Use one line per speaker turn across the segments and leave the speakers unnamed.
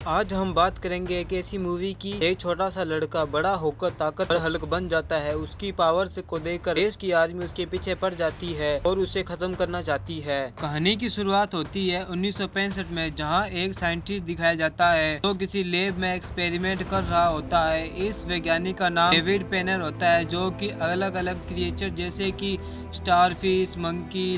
आज हम बात करेंगे एक ऐसी मूवी की। एक छोटा सा लड़का बड़ा होकर ताकतवर हल्क बन जाता है। उसकी पावर से को देखकर देश की आर्मी उसके पीछे पड़ जाती है और उसे खत्म करना चाहती है। कहानी की शुरुआत होती है 1965 में, जहां एक साइंटिस्ट दिखाया जाता है जो किसी लैब में एक्सपेरिमेंट कर रहा होता है। इस वैज्ञानिक का नाम डेविड पेनर होता है, जो कि अलग अलग क्रिएचर जैसे कि स्टारफिश, मंकी,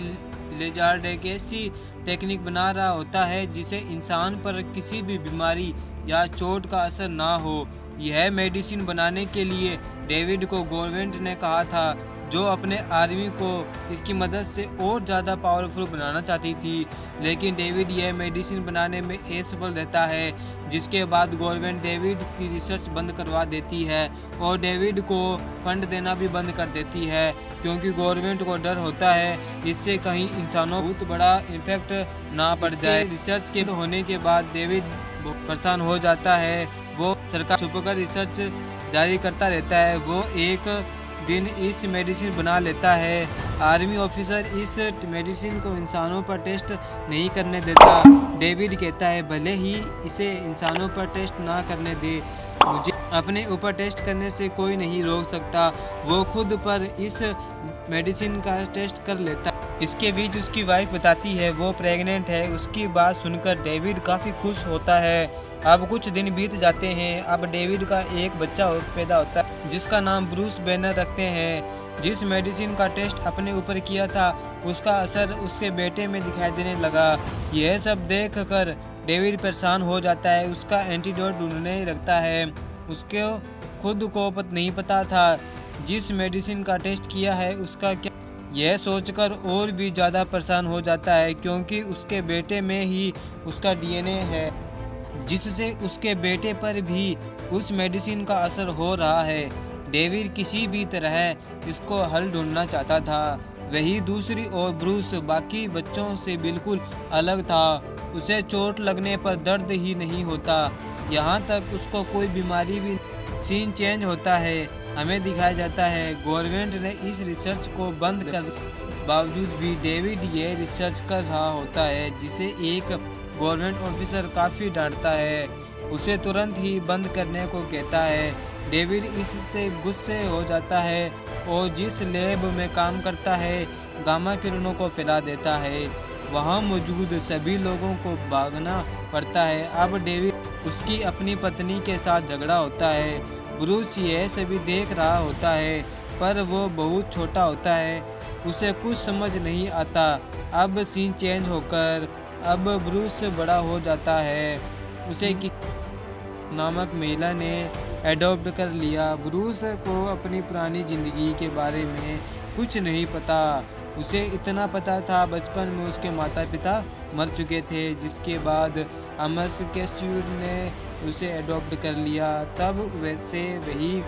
लेजार्ड एक ऐसी टेक्निक बना रहा होता है जिसे इंसान पर किसी भी बीमारी या चोट का असर ना हो। यह मेडिसिन बनाने के लिए डेविड को गवर्नमेंट ने कहा था, जो अपने आर्मी को इसकी मदद से और ज़्यादा पावरफुल बनाना चाहती थी। लेकिन डेविड यह मेडिसिन बनाने में असफल रहता है, जिसके बाद गवर्नमेंट डेविड की रिसर्च बंद करवा देती है और डेविड को फंड देना भी बंद कर देती है, क्योंकि गवर्नमेंट को डर होता है इससे कहीं इंसानों बहुत बड़ा इफेक्ट ना पड़ जाए। रिसर्च के होने के बाद डेविड परेशान हो जाता है। वो सरकार छुपकर रिसर्च जारी करता रहता है। वो एक दिन इस मेडिसिन बना लेता है। आर्मी ऑफिसर इस मेडिसिन को इंसानों पर टेस्ट नहीं करने देता। डेविड कहता है, भले ही इसे इंसानों पर टेस्ट ना करने दे, मुझे अपने ऊपर टेस्ट करने से कोई नहीं रोक सकता। वो खुद पर इस मेडिसिन का टेस्ट कर लेता। इसके बीच उसकी वाइफ बताती है वो प्रेग्नेंट है। उसकी बात सुनकर डेविड काफ़ी खुश होता है। अब कुछ दिन बीत जाते हैं। अब डेविड का एक बच्चा पैदा होता है जिसका नाम ब्रूस बैनर रखते हैं। जिस मेडिसिन का टेस्ट अपने ऊपर किया था उसका असर उसके बेटे में दिखाई देने लगा। यह सब देखकर डेविड परेशान हो जाता है। उसका एंटीडोट ढूंढने लगता है। उसके खुद को नहीं पता था जिस मेडिसिन का टेस्ट किया है उसका क्या। यह सोचकर और भी ज़्यादा परेशान हो जाता है, क्योंकि उसके बेटे में ही उसका डीएनए है, जिससे उसके बेटे पर भी उस मेडिसिन का असर हो रहा है। डेविड किसी भी तरह इसको हल ढूंढना चाहता था। वही दूसरी ओर ब्रूस बाकी बच्चों से बिल्कुल अलग था। उसे चोट लगने पर दर्द ही नहीं होता, यहाँ तक उसको कोई बीमारी भी। सीन चेंज होता है। हमें दिखाया जाता है गवर्नमेंट ने इस रिसर्च को बंद कर बावजूद भी डेविड ये रिसर्च कर रहा होता है, जिसे एक गवर्नमेंट ऑफिसर काफ़ी डांटता है। उसे तुरंत ही बंद करने को कहता है। डेविड इससे गुस्से हो जाता है और जिस लैब में काम करता है गामा किरणों को फैला देता है। वहाँ मौजूद सभी लोगों को भागना पड़ता है। अब डेविड उसकी अपनी पत्नी के साथ झगड़ा होता है। ब्रूस यह सभी देख रहा होता है, पर वो बहुत छोटा होता है, उसे कुछ समझ नहीं आता। अब सीन चेंज होकर अब ब्रूस बड़ा हो जाता है। उसे किसी नामक महिला ने एडॉप्ट कर लिया। ब्रूस को अपनी पुरानी ज़िंदगी के बारे में कुछ नहीं पता। उसे इतना पता था बचपन में उसके माता पिता मर चुके थे, जिसके बाद अमस केस्ट्यूर ने उसे एडॉप्ट कर लिया। तब वैसे वही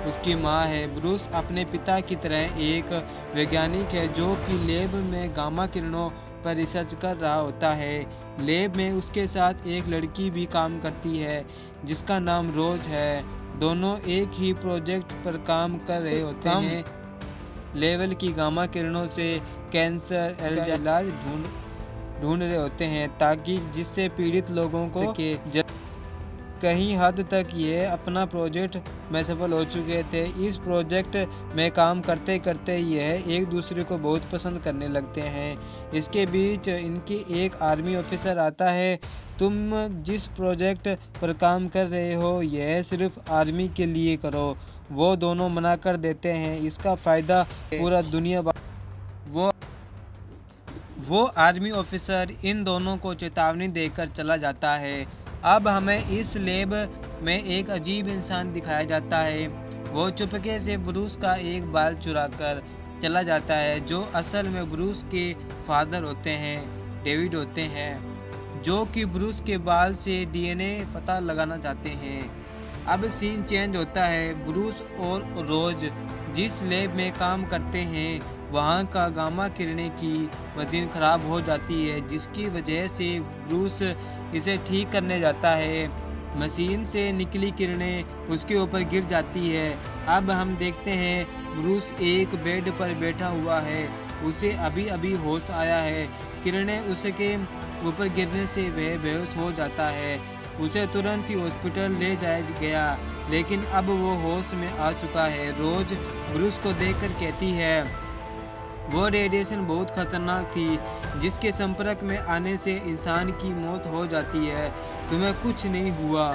उसकी माँ है। ब्रूस अपने पिता की तरह एक वैज्ञानिक है, जो कि लैब में गामा किरणों पर रिसर्च कर रहा होता है। लैब में उसके साथ एक लड़की भी काम करती है जिसका नाम रोज है। दोनों एक ही प्रोजेक्ट पर काम कर रहे होते हैं। लेवल की गामा किरणों से कैंसर इलाज ढूंढ रहे होते हैं, ताकि जिससे पीड़ित लोगों को कहीं हद तक ये अपना प्रोजेक्ट में सफल हो चुके थे। इस प्रोजेक्ट में काम करते करते यह एक दूसरे को बहुत पसंद करने लगते हैं। इसके बीच इनकी एक आर्मी ऑफिसर आता है। तुम जिस प्रोजेक्ट पर काम कर रहे हो यह सिर्फ आर्मी के लिए करो। वो दोनों मना कर देते हैं। इसका फ़ायदा पूरा दुनिया। वो आर्मी ऑफिसर इन दोनों को चेतावनी देकर चला जाता है। अब हमें इस लैब में एक अजीब इंसान दिखाया जाता है। वो चुपके से ब्रूस का एक बाल चुरा कर चला जाता है, जो असल में ब्रूस के फादर होते हैं, डेविड होते हैं, जो कि ब्रूस के बाल से डीएनए पता लगाना चाहते हैं। अब सीन चेंज होता है। ब्रूस और रोज जिस लैब में काम करते हैं वहाँ का गामा किरणें की मशीन ख़राब हो जाती है, जिसकी वजह से ब्रूस इसे ठीक करने जाता है। मशीन से निकली किरणें उसके ऊपर गिर जाती है। अब हम देखते हैं ब्रूस एक बेड पर बैठा हुआ है। उसे अभी अभी होश आया है। किरणें उसके ऊपर गिरने से वह बेहोश हो जाता है। उसे तुरंत ही हॉस्पिटल ले जाया गया, लेकिन अब वो होश में आ चुका है। रोज ब्रूस को देखकर कहती है, वो रेडिएशन बहुत खतरनाक थी, जिसके संपर्क में आने से इंसान की मौत हो जाती है। तुम्हें कुछ नहीं हुआ।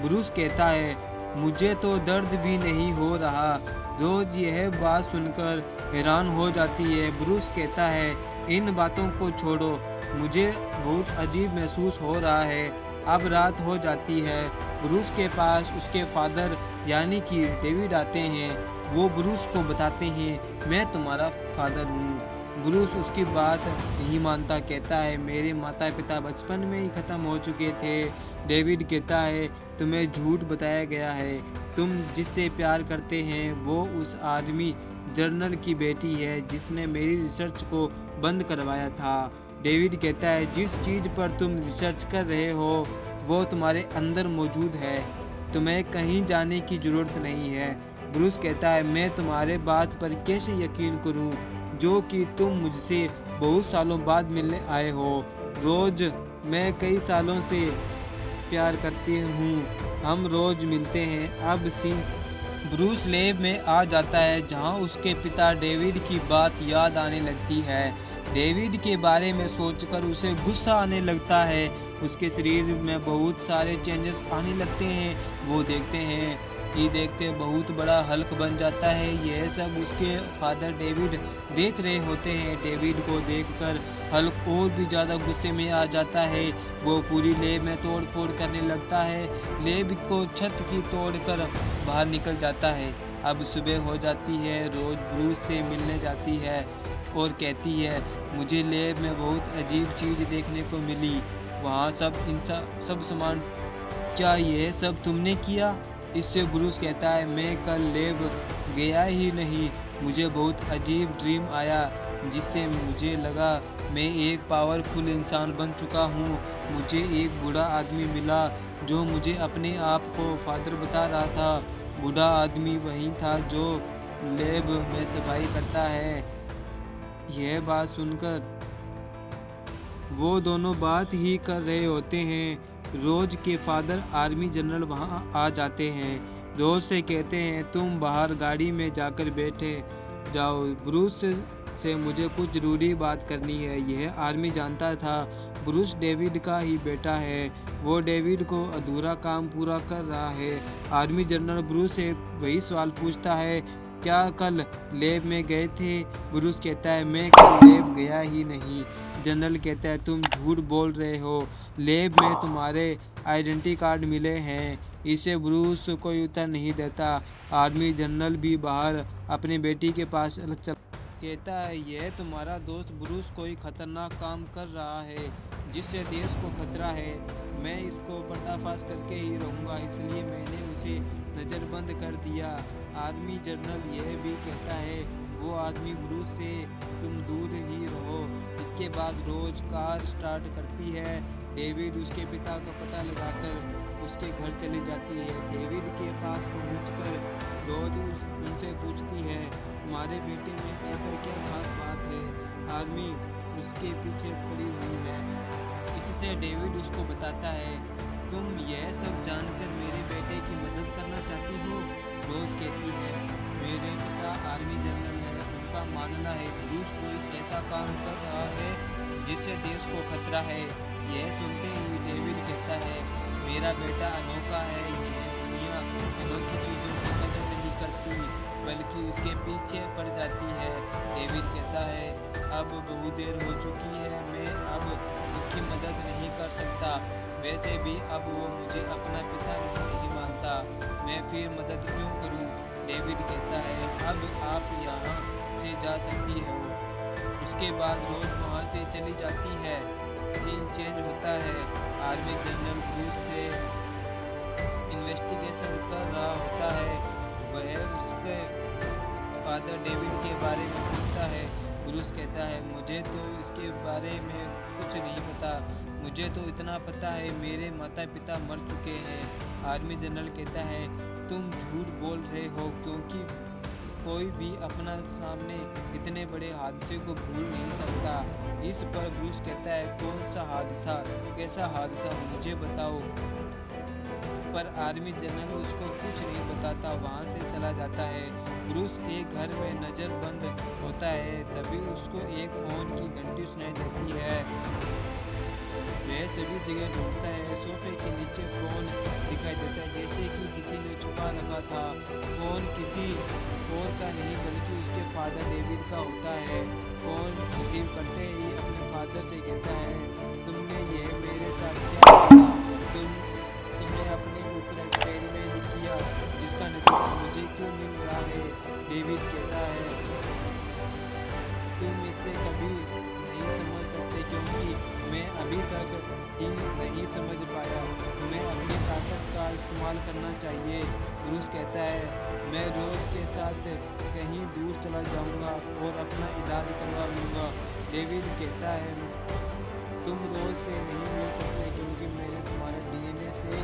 ब्रूस कहता है, मुझे तो दर्द भी नहीं हो रहा। रोज यह बात सुनकर हैरान हो जाती है। ब्रूस कहता है, इन बातों को छोड़ो, मुझे बहुत अजीब महसूस हो रहा है। अब रात हो जाती है। ब्रूस के पास उसके फादर यानी कि डेविड आते हैं। वो ब्रूस को बताते हैं, मैं तुम्हारा फादर हूँ। ब्रूस उसकी बात नहीं मानता, कहता है, मेरे माता पिता बचपन में ही ख़त्म हो चुके थे। डेविड कहता है, तुम्हें झूठ बताया गया है। तुम जिससे प्यार करते हैं वो उस आर्मी जनरल की बेटी है जिसने मेरी रिसर्च को बंद करवाया था। डेविड कहता है, जिस चीज़ पर तुम रिसर्च कर रहे हो वो तुम्हारे अंदर मौजूद है, तुम्हें कहीं जाने की ज़रूरत नहीं है। ब्रूस कहता है, मैं तुम्हारे बात पर कैसे यकीन करूं, जो कि तुम मुझसे बहुत सालों बाद मिलने आए हो। रोज मैं कई सालों से प्यार करती हूँ, हम रोज मिलते हैं। अब सीन ब्रूस लैब में आ जाता है, जहाँ उसके पिता डेविड की बात याद आने लगती है। डेविड के बारे में सोचकर उसे गुस्सा आने लगता है। उसके शरीर में बहुत सारे चेंजेस आने लगते हैं। वो देखते बहुत बड़ा हल्क बन जाता है। यह सब उसके फादर डेविड देख रहे होते हैं। डेविड को देखकर हल्क और भी ज़्यादा गुस्से में आ जाता है। वो पूरी लैब में तोड़ फोड़ करने लगता है। लैब को छत की तोड़कर बाहर निकल जाता है। अब सुबह हो जाती है। रोज ब्रूस से मिलने जाती है और कहती है, मुझे लैब में बहुत अजीब चीज़ देखने को मिली। वहाँ सब सामान, क्या यह सब तुमने किया? इससे ब्रूस कहता है, मैं कल लैब गया ही नहीं। मुझे बहुत अजीब ड्रीम आया जिससे मुझे लगा मैं एक पावरफुल इंसान बन चुका हूँ। मुझे एक बूढ़ा आदमी मिला जो मुझे अपने आप को फादर बता रहा था। बूढ़ा आदमी वही था जो लैब में सफाई करता है। यह बात सुनकर वो दोनों बात ही कर रहे होते हैं। रोज के फादर आर्मी जनरल वहां आ जाते हैं। रोज से कहते हैं, तुम बाहर गाड़ी में जाकर बैठे जाओ, ब्रूस से मुझे कुछ ज़रूरी बात करनी है। यह आर्मी जानता था ब्रूस डेविड का ही बेटा है। वो डेविड को अधूरा काम पूरा कर रहा है। आर्मी जनरल ब्रूस से वही सवाल पूछता है, क्या कल लैब में गए थे? ब्रूस कहता है, मैं कल लैब गया ही नहीं। जनरल कहता है, तुम झूठ बोल रहे हो, लैब में तुम्हारे आइडेंटिटी कार्ड मिले हैं। इसे ब्रूस कोई उत्तर नहीं देता। आर्मी जनरल भी बाहर अपनी बेटी के पास कहता है, यह तुम्हारा दोस्त ब्रूस कोई खतरनाक काम कर रहा है जिससे देश को खतरा है। मैं इसको पर्दाफाश करके ही रहूँगा, इसलिए मैंने उसे नज़रबंद कर दिया। आर्मी जनरल यह भी कहता है, वो आदमी ब्रूस से तुम दूर ही रहो। इसके बाद रोज कार स्टार्ट करती है। डेविड उसके पिता का पता लगाकर उसके घर चली जाती है। डेविड के पास पहुंचकर रोज उनसे पूछती है, तुम्हारे बेटे में ऐसा क्या खास बात है? आर्मी उसके पीछे पड़ी हुई है। इससे डेविड उसको बताता है, तुम यह सब जानकर मेरे बेटे की मदद करना चाहती हो? रोज कहती है, मेरे पिता आर्मी जनरल है, उनका मानना है ब्रूस कोई ऐसा काम कर रहा है जिससे देश को खतरा है। यह सुनते ही डेविड कहता है, मेरा बेटा अनोखा है, यह दुनिया अनोखी चीज़ों की कदर नहीं करती बल्कि उसके पीछे पड़ जाती है। डेविड कहता है, अब बहुत देर हो चुकी है, मैं अब उसकी मदद नहीं कर सकता। वैसे भी अब वो मुझे अपना पिता नहीं मानता, मैं फिर मदद क्यों करूं? डेविड कहता है, अब आप यहाँ से जा सकती हो। उसके बाद रोज वहाँ से चली जाती है। सीन चेंज होता है। आर्मी जनरल ब्रूस से इन्वेस्टिगेशन कर रहा होता है। वह उसके फादर डेविड के बारे में पूछता है। ब्रूस कहता है, मुझे तो इसके बारे में कुछ नहीं पता, मुझे तो इतना पता है मेरे माता पिता मर चुके हैं। आर्मी जनरल कहता है, तुम झूठ बोल रहे हो क्योंकि कोई भी अपना सामने इतने बड़े हादसे को भूल नहीं सकता। इस पर ब्रूस कहता है, कौन सा हादसा, कैसा हादसा, मुझे बताओ। पर आर्मी जनरल उसको कुछ नहीं बताता, वहाँ से चला जाता है। ब्रूस एक घर में नज़रबंद होता है, तभी उसको एक फ़ोन की घंटी सुनाई देती है। वह सभी जगह ढूंढता है, सोफे के नीचे फ़ोन दिखाई देता है, जैसे कि किसी ने छुपा रखा था। फ़ोन किसी और का नहीं बल्कि उसके फादर डेविड का होता है। फ़ोन रिसीव करते ही अपने फादर से कहता है, तुमने यह मेरे साथ क्या किया? तुमने अपने ऊपर एक्सपेरिमेंट किया जिसका नतीजा मुझे क्यों मिल रहा है? डेविड कहता है, तुम इसे कभी नहीं समझ सकते क्योंकि मैं अभी तक ही नहीं समझ पाया। तुम्हें अपनी ताकत का इस्तेमाल करना चाहिए। ब्रूस कहता है, मैं रोज के साथ कहीं दूर चला जाऊंगा और अपना इलाज करवा लूँगा। डेविड कहता है, तुम रोज से नहीं मिल सकते क्योंकि मैंने तुम्हारे डीएनए से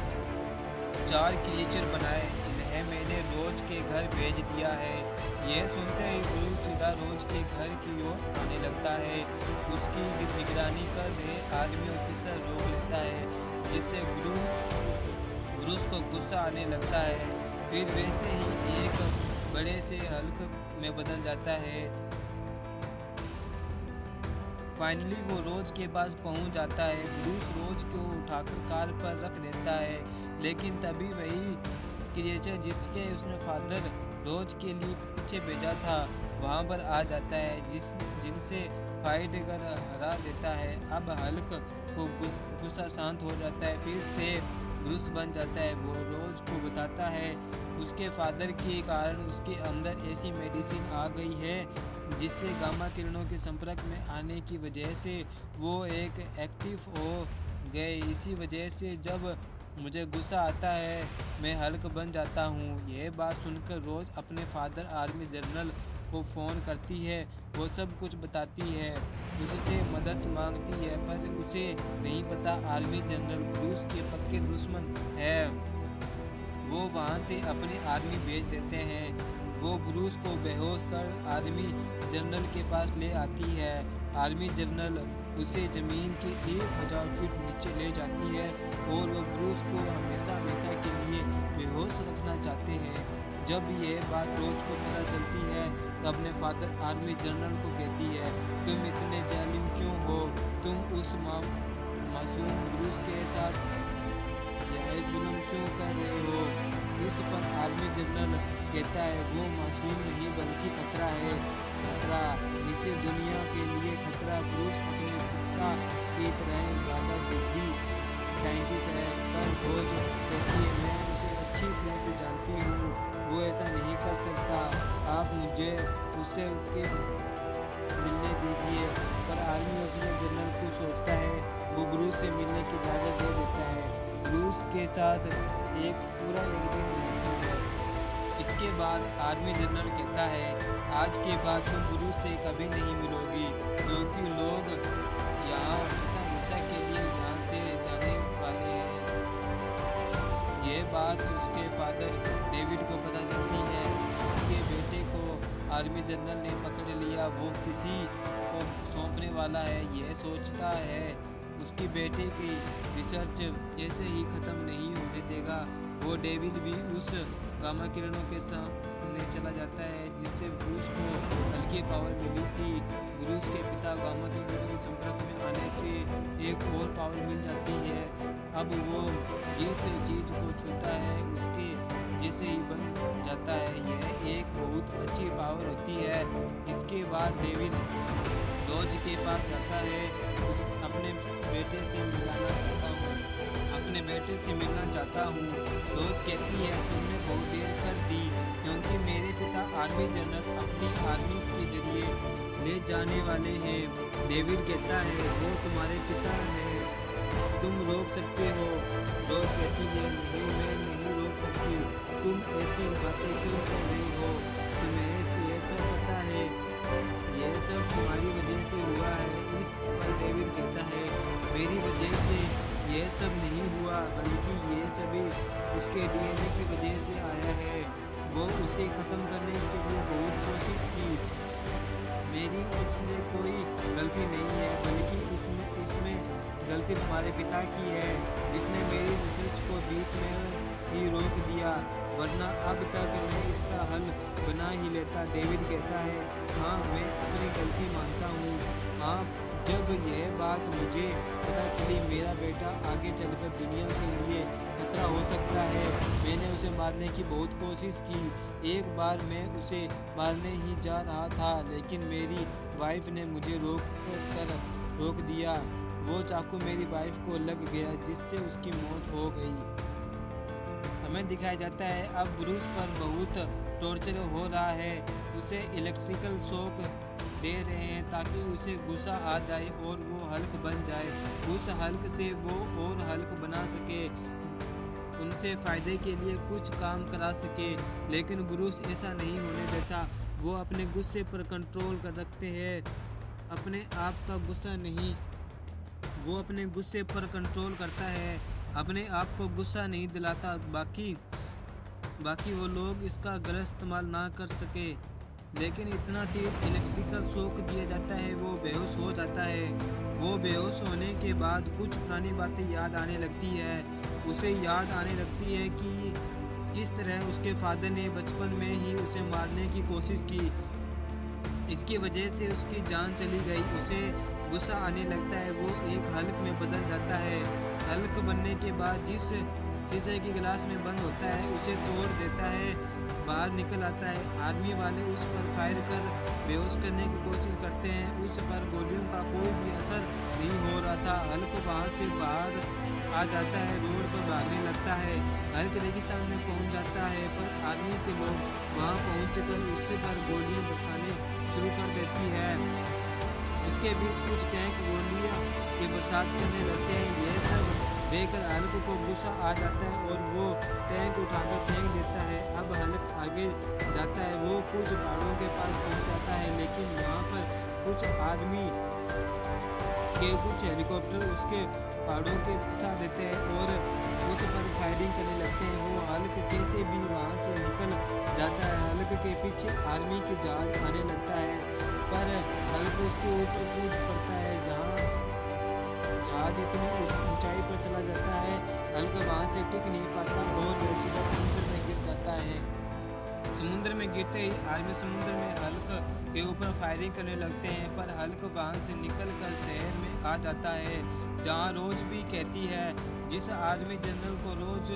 4 क्रिएचर बनाए जिन्हें मैंने रोज के घर भेज दिया है। यह सुनते ही ब्रूस सीधा रोज के घर की ओर आने लगता है। उसकी निगरानी कर रहे आर्मी ऑफिसर रोक लेता है, जिससे ब्रूस को गुस्सा आने लगता है। फिर वैसे ही एक बड़े से हल्क में बदल जाता है। फाइनली वो रोज के पास पहुंच जाता है। ब्रूस रोज को उठाकर कार पर रख देता है, लेकिन तभी वही क्रिएचर जिसके उसने फादर रोज के लिए पीछे भेजा था वहां पर आ जाता है, जिनसे फाइट कर हरा देता है। अब हल्क को गुस्सा शांत हो जाता है, फिर से ब्रूस बन जाता है। वो रोज को बताता है उसके फादर के कारण उसके अंदर ऐसी मेडिसिन आ गई है जिससे गामा किरणों के संपर्क में आने की वजह से वो एक एक्टिव हो गए। इसी वजह से जब मुझे गुस्सा आता है मैं हल्क बन जाता हूँ। यह बात सुनकर रोज अपने फादर आर्मी जनरल को फ़ोन करती है। वो सब कुछ बताती है, उससे मदद मांगती है, पर उसे नहीं पता आर्मी जनरल ब्रूस के पक्के दुश्मन है। वो वहाँ से अपनी आर्मी भेज देते हैं। वो ब्रूस को बेहोश कर आर्मी जनरल के पास ले आती है। आर्मी जनरल उसे ज़मीन के 1000 फीट नीचे ले जाती है और वो ब्रूस को हमेशा के लिए बेहोश रखना चाहते हैं। जब यह बात रोज को पता चलती है तो अपने फादर आर्मी जनरल को कहती है, तुम इतने जालिम क्यों हो? तुम उस मासूम ब्रूस के साथ यह जुल्म क्यों कर रहे हो? इस पर आर्मी जनरल कहता है, वो मासूम नहीं बल्कि खतरा है, खतरा इसे दुनिया के लिए खतरा। ब्रूस अपने पिता की तरह ज़्यादा बुद्धि साइंटिस्ट है, पर रोज कहती है, मैं उसे अच्छी तरह से जानती हूँ, वो ऐसा नहीं कर सकता। आप मुझे उससे मिलने दीजिए। पर आर्मी ऑफिसर जनरल को सोचता है, वो ब्रूस से मिलने की इजाज़त दे देता है। ब्रूस के साथ पूरा एक दिन रहती है। इसके बाद आर्मी जनरल कहता है, आज के बाद तुम ब्रूस से कभी नहीं मिलोगी क्योंकि लोग यहाँ हमेशा के लिए यहाँ से जाने वाले हैं। यह बात उसके फादर डेविड को पता चलती है। उसके बेटे को आर्मी जनरल ने पकड़ लिया, वो किसी को सौंपने वाला है। यह सोचता है उसकी बेटे की रिसर्च ऐसे ही ख़त्म नहीं होने देगा। वो डेविड भी उस गामा किरणों के सामने चला जाता है जिससे ब्रूस को हल्की पावर मिली थी। ब्रूस के पिता गामा किरणों के संपर्क में आने से एक और पावर मिल जाती है। अब वो जिस चीज़ को छूता है उसके जैसे ही बन जाता है। यह एक बहुत अच्छी पावर होती है। इसके बाद डेविड रोज के पास जाता है। अपने बेटे से मिलना चाहता हूँ। रोज कहती है, तुमने बहुत देर कर दी क्योंकि मेरे पिता आर्मी जनरल अपनी आर्मी के जरिए ले जाने वाले हैं। डेविड कहता है, वो तुम्हारे पिता हैं, तुम रोक सकते हो। रोज कहती है, नहीं मैं नहीं रोक सकती, तुम ऐसी बातें क्यों कर रही हो? तुम्हें ये सब पता है, यह सब तुम्हारी वजह से हुआ है। इस पर डेविड कहता है, मेरी वजह से यह सब नहीं हुआ बल्कि ये सभी उसके डीएनए की वजह से आया है। वो उसे ख़त्म करने के लिए बहुत कोशिश की। मेरी इससे कोई गलती नहीं है बल्कि इसमें गलती तुम्हारे पिता की है जिसने मेरी रिसर्च को बीच में रख दिया, वरना अब तक मैं इसका हल बना ही लेता। डेविड कहता है, हाँ मैं अपनी गलती मानता हूँ। हाँ, जब यह बात मुझे पता चली मेरा बेटा आगे चलकर दुनिया के लिए खतरा हो सकता है, मैंने उसे मारने की बहुत कोशिश की। एक बार मैं उसे मारने ही जा रहा था, लेकिन मेरी वाइफ ने मुझे रोक दिया। वो चाकू मेरी वाइफ को लग गया, जिससे उसकी मौत हो गई। हमें दिखाया जाता है अब ब्रूस पर बहुत टॉर्चर हो रहा है। उसे इलेक्ट्रिकल शॉक दे रहे हैं ताकि उसे गुस्सा आ जाए और वो हल्क बन जाए। उस हल्क से वो और हल्क बना सके, उनसे फ़ायदे के लिए कुछ काम करा सके। लेकिन ब्रूस ऐसा नहीं होने देता। वो अपने गुस्से पर कंट्रोल कर रखते हैं, अपने आप का गुस्सा नहीं। वो अपने गुस्से पर कंट्रोल करता है, अपने आप को गुस्सा नहीं दिलाता, बाकी वो लोग इसका गलत इस्तेमाल ना कर सके। लेकिन इतना तेज इलेक्ट्रिकल शॉक दिया जाता है, वो बेहोश हो जाता है। वो बेहोश होने के बाद कुछ पुरानी बातें याद आने लगती है। उसे याद आने लगती है कि किस तरह उसके फादर ने बचपन में ही उसे मारने की कोशिश की, इसकी वजह से उसकी जान चली गई। उसे गुस्सा आने लगता है, वो एक हल्क में बदल जाता है। हल्क बनने के बाद जिस शीशे की गिलास में बंद होता है उसे तोड़ देता है, बाहर निकल आता है। आर्मी वाले उस पर फायर कर बेहोश करने की कोशिश करते हैं, उस पर गोलियों का कोई भी असर नहीं हो रहा था। हल्क वहाँ से बाहर आ जाता है, रोड पर भागने लगता है। हल्क रेगिस्तान में पहुँच जाता है, पर आर्मी के लोग वहाँ पहुँचकर उससे पर गोलियाँ बरसाने शुरू कर देती है। इसके बीच कुछ टैंक गोलियां की बरसात करने लगते हैं। यह सब देखकर हल्क को गुस्सा आ जाता है और वो टैंक उठाकर फेंक देता है। अब हल्क आगे जाता है, वो कुछ पहाड़ों के पास पहुंच जाता है, लेकिन वहां पर कुछ आदमी के कुछ हेलीकॉप्टर उसके पहाड़ों के फंसा देते हैं और उस पर फायरिंग करने लगते हैं। वो हल्क कैसे भी वहां से निकल जाता है। हल्क के पीछे आर्मी के जहाज आने लगता है, पर हल्क उसके ऊपर कूद पड़ता है। जहाँ जहाज इतनी ऊंचाई पर चला जाता है, हल्क वहाँ से टिक नहीं पाता और सीधा समुद्र में गिर जाता है। समुद्र में गिरते ही आर्मी समुद्र में हल्क के ऊपर फायरिंग करने लगते हैं, पर हल्क वहाँ से निकलकर शहर में आ जाता है, जहाँ रोज भी कहती है, जिस आर्मी जनरल को रोज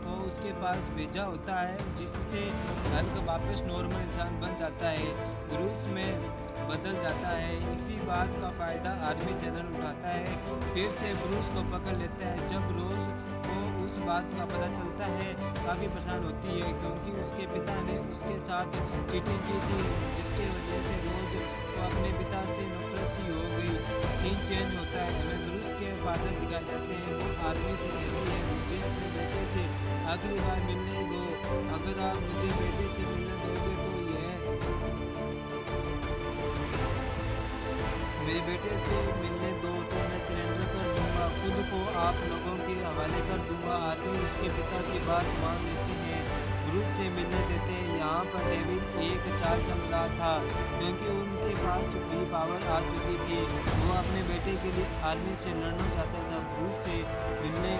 को उसके पास भेजा होता है, जिससे हल्क वापस नॉर्मल इंसान बन जाता है, ब्रूस में बदल जाता है। इसी बात का फ़ायदा आर्मी जनरल उठाता है, फिर से ब्रूस को पकड़ लेता है। जब रोज को उस बात का पता चलता है, काफ़ी परेशान होती है, क्योंकि उसके पिता ने उसके साथ चीटिंग की थी, जिसके वजह से रोज को अपने पिता से नफरत सी हो गई। सीन चेंज होता है, हमें ब्रूस के फादर दिखाए जाते हैं। वो आर्मी से कहती है, मुझे अपने बेटे से आखिरी बार मिलने दो, अगर आप मुझे बेटे से मिलने दोगे तो मेरे बेटे से मिलने दो तो मैं सरेंडर कर दूंगा, खुद को आप लोगों के हवाले कर दूंगा। आर्मी उसके पिता की बात मान लेते हैं, ब्रूस से मिलने देते हैं। यहाँ पर डेविड एक चाल चल रहा था, क्योंकि उनके पास भी पावर आ चुकी थी। वो अपने बेटे के लिए आर्मी से लड़ना चाहता था। ब्रूस से मिलने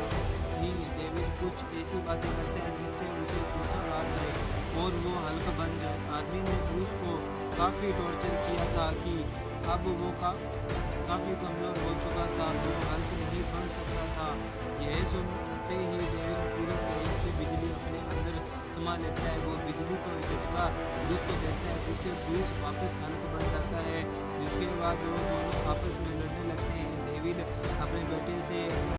ही डेविड कुछ ऐसी बातें करते हैं जिससे उसे गुस्सा आ जाए और वो हल्क बन जाए। आर्मी ने ब्रूस को काफ़ी टॉर्चर किया था कि अब वो काफ़ी कमज़ोर हो चुका था, वो हल्क नहीं बन सकता था। यह सुनते ही डेविड पूरी शहर की बिजली अपने अंदर समा लेता है। वो बिजली को झटका ब्रूस को देता है, जिससे ब्रूस वापस हल्क बन जाता है, जिसके बाद वो दोनों आपस में लड़ने लगते हैं। डेविड अपने बेटे से